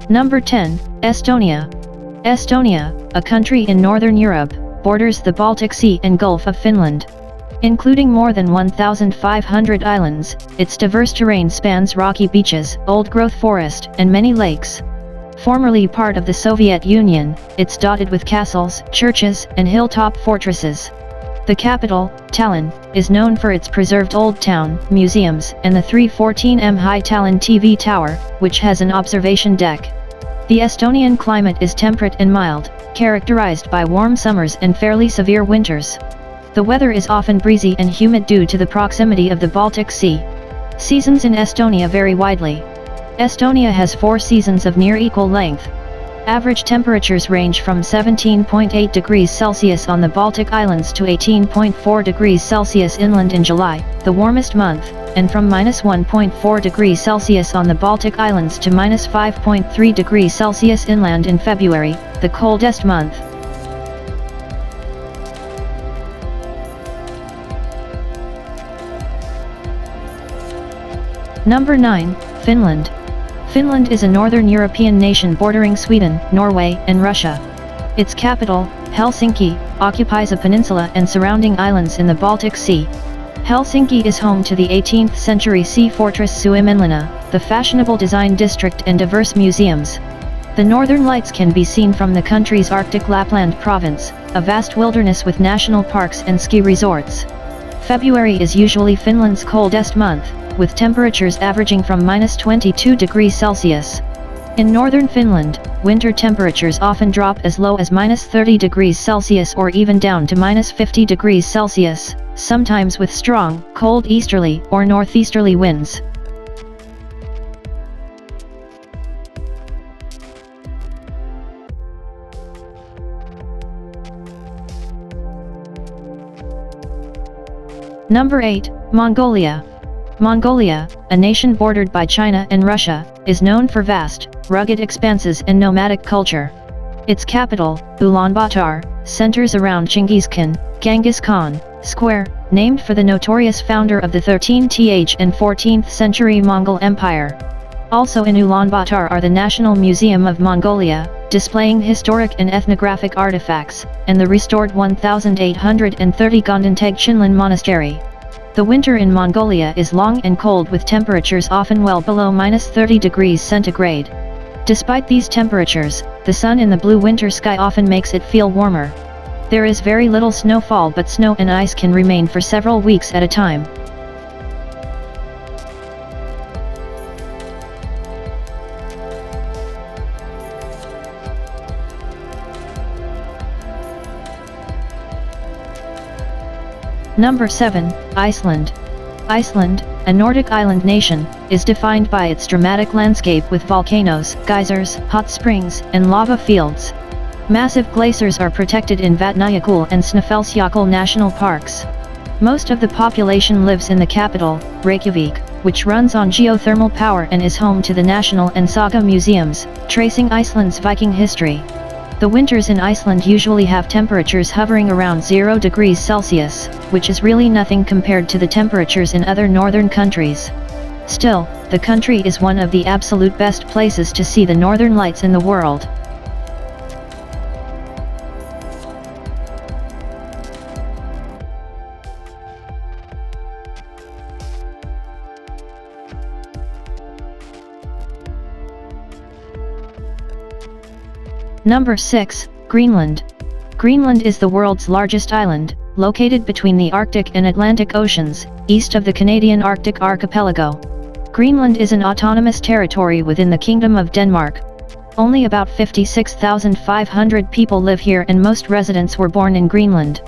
Number 10. Estonia. Estonia, a country in northern Europe, borders the Baltic Sea and Gulf of Finland. Including more than 1,500 islands, its diverse terrain spans rocky beaches, old-growth forest, and many lakes. Formerly part of the Soviet Union, it's dotted with castles, churches, and hilltop fortresses. The capital, Tallinn, is known for its preserved old town, museums, and the 314m high Tallinn TV tower, which has an observation deck. The Estonian climate is temperate and mild, characterized by warm summers and fairly severe winters. The weather is often breezy and humid due to the proximity of the Baltic Sea. Seasons in Estonia vary widely. Estonia has 4 seasons of near equal length. Average temperatures range from 17.8 degrees Celsius on the Baltic Islands to 18.4 degrees Celsius inland in July, the warmest month, and from -1.4 degrees Celsius on the Baltic Islands to -5.3 degrees Celsius inland in February, the coldest month. Number 9. Finland. Finland is a northern European nation bordering Sweden, Norway, and Russia. Its capital, Helsinki, occupies a peninsula and surrounding islands in the Baltic Sea. Helsinki is home to the 18th-century sea fortress Suomenlinna, the fashionable design district and diverse museums. The northern lights can be seen from the country's Arctic Lapland province, a vast wilderness with national parks and ski resorts. February is usually Finland's coldest month, with temperatures averaging from -22 degrees Celsius. In northern Finland, winter temperatures often drop as low as -30 degrees Celsius or even down to -50 degrees Celsius, sometimes with strong, cold easterly or northeasterly winds. Number 8. Mongolia. Mongolia, a nation bordered by China and Russia, is known for vast, rugged expanses and nomadic culture. Its capital, Ulaanbaatar, centers around Genghis Khan Square, named for the notorious founder of the 13th and 14th century Mongol Empire. Also in Ulaanbaatar are the National Museum of Mongolia, displaying historic and ethnographic artifacts, and the restored 1830 Gondanteg Chinlen Monastery. The winter in Mongolia is long and cold with temperatures often well below -30 degrees centigrade. Despite these temperatures, the sun in the blue winter sky often makes it feel warmer. There is very little snowfall, but snow and ice can remain for several weeks at a time. Number 7. Iceland. Iceland, a Nordic island nation, is defined by its dramatic landscape with volcanoes, geysers, hot springs, and lava fields. Massive glaciers are protected in Vatnajökull and Snæfellsjökull national parks. Most of the population lives in the capital, Reykjavik, which runs on geothermal power and is home to the National and Saga museums, tracing Iceland's Viking history. The winters in Iceland usually have temperatures hovering around 0 degrees Celsius, which is really nothing compared to the temperatures in other northern countries. Still, the country is one of the absolute best places to see the northern lights in the world. Number 6. Greenland. Greenland is the world's largest island, located between the Arctic and Atlantic Oceans, east of the Canadian Arctic archipelago. Greenland is an autonomous territory within the Kingdom of Denmark. Only about 56,500 people live here and most residents were born in Greenland.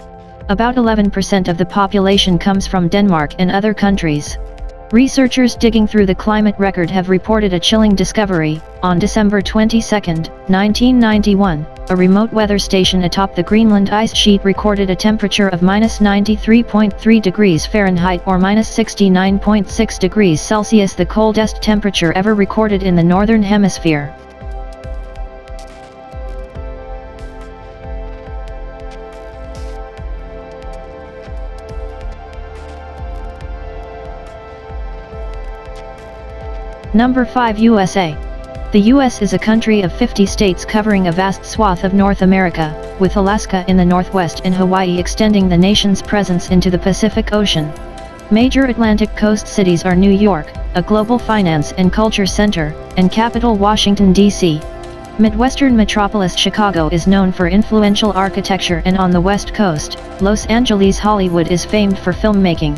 About 11% of the population comes from Denmark and other countries. Researchers digging through the climate record have reported a chilling discovery. On December 22, 1991, a remote weather station atop the Greenland ice sheet recorded a temperature of -93.3 degrees Fahrenheit or -69.6 degrees Celsius, the coldest temperature ever recorded in the Northern Hemisphere. Number 5. USA. The US is a country of 50 states covering a vast swath of North America, with Alaska in the northwest and Hawaii extending the nation's presence into the Pacific Ocean. Major Atlantic coast cities are New York, a global finance and culture center, and capital Washington, D.C. Midwestern metropolis Chicago is known for influential architecture, and on the West Coast, Los Angeles Hollywood is famed for filmmaking.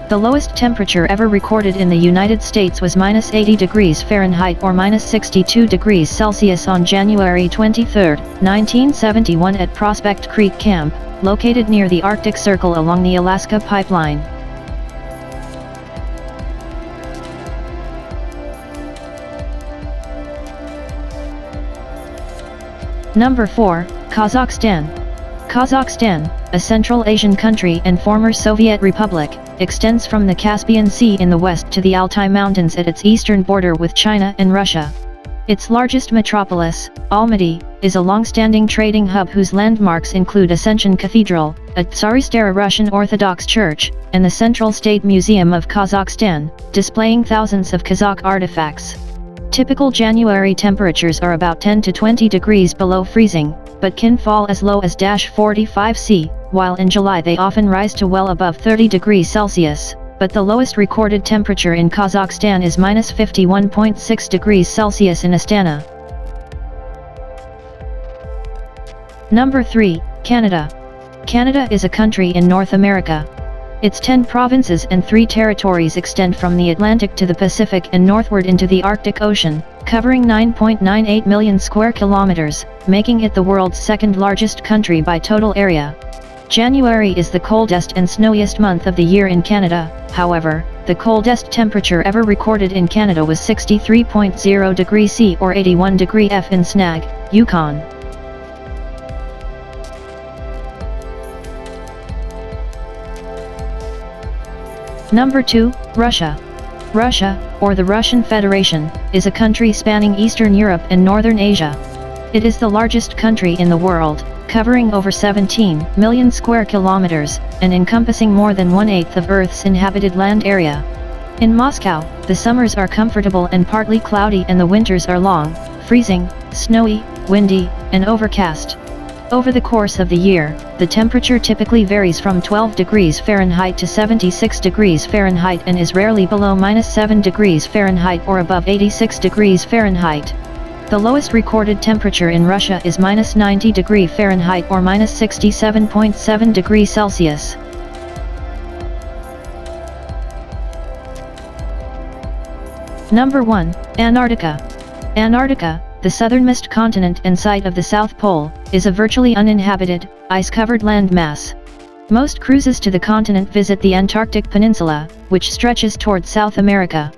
The lowest temperature ever recorded in the United States was -80 degrees Fahrenheit or -62 degrees Celsius on January 23, 1971 at Prospect Creek Camp, located near the Arctic Circle along the Alaska Pipeline. Number 4, Kazakhstan. Kazakhstan, a Central Asian country and former Soviet republic, extends from the Caspian Sea in the west to the Altai Mountains at its eastern border with China and Russia. Its largest metropolis, Almaty, is a long-standing trading hub whose landmarks include Ascension Cathedral, a Tsaristara Russian Orthodox Church, and the Central State Museum of Kazakhstan, displaying thousands of Kazakh artifacts. Typical January temperatures are about 10 to 20 degrees below freezing, but can fall as low as -45 C, while in July they often rise to well above 30 degrees Celsius, but the lowest recorded temperature in Kazakhstan is -51.6 degrees Celsius in Astana. Number 3, Canada. Canada is a country in North America. Its 10 provinces and 3 territories extend from the Atlantic to the Pacific and northward into the Arctic Ocean, covering 9.98 million square kilometers, making it the world's second largest country by total area. January is the coldest and snowiest month of the year in Canada. However, the coldest temperature ever recorded in Canada was 63.0 degrees C or 81 degrees F in Snag, Yukon. Number 2, Russia. Russia, or the Russian Federation, is a country spanning Eastern Europe and Northern Asia. It is the largest country in the world, covering over 17 million square kilometers, and encompassing more than 1/8 of Earth's inhabited land area. In Moscow, the summers are comfortable and partly cloudy and the winters are long, freezing, snowy, windy, and overcast. Over the course of the year, the temperature typically varies from 12 degrees Fahrenheit to 76 degrees Fahrenheit and is rarely below -7 degrees Fahrenheit or above 86 degrees Fahrenheit. The lowest recorded temperature in Russia is -90 degrees Fahrenheit or -67.7 degrees Celsius. Number 1, Antarctica. Antarctica, the southernmost continent and site of the South Pole, is a virtually uninhabited, ice-covered landmass. Most cruises to the continent visit the Antarctic Peninsula, which stretches toward South America.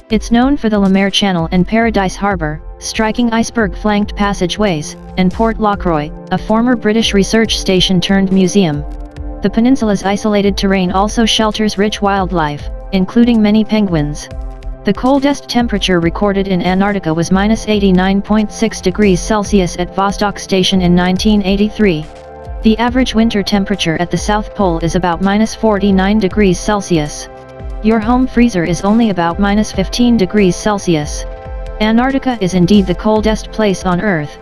It's known for the Lemaire Channel and Paradise Harbor, striking iceberg-flanked passageways, and Port Lockroy, a former British research station turned museum. The peninsula's isolated terrain also shelters rich wildlife, including many penguins. The coldest temperature recorded in Antarctica was -89.6 degrees Celsius at Vostok Station in 1983. The average winter temperature at the South Pole is about -49 degrees Celsius. Your home freezer is only about -15 degrees Celsius. Antarctica is indeed the coldest place on Earth.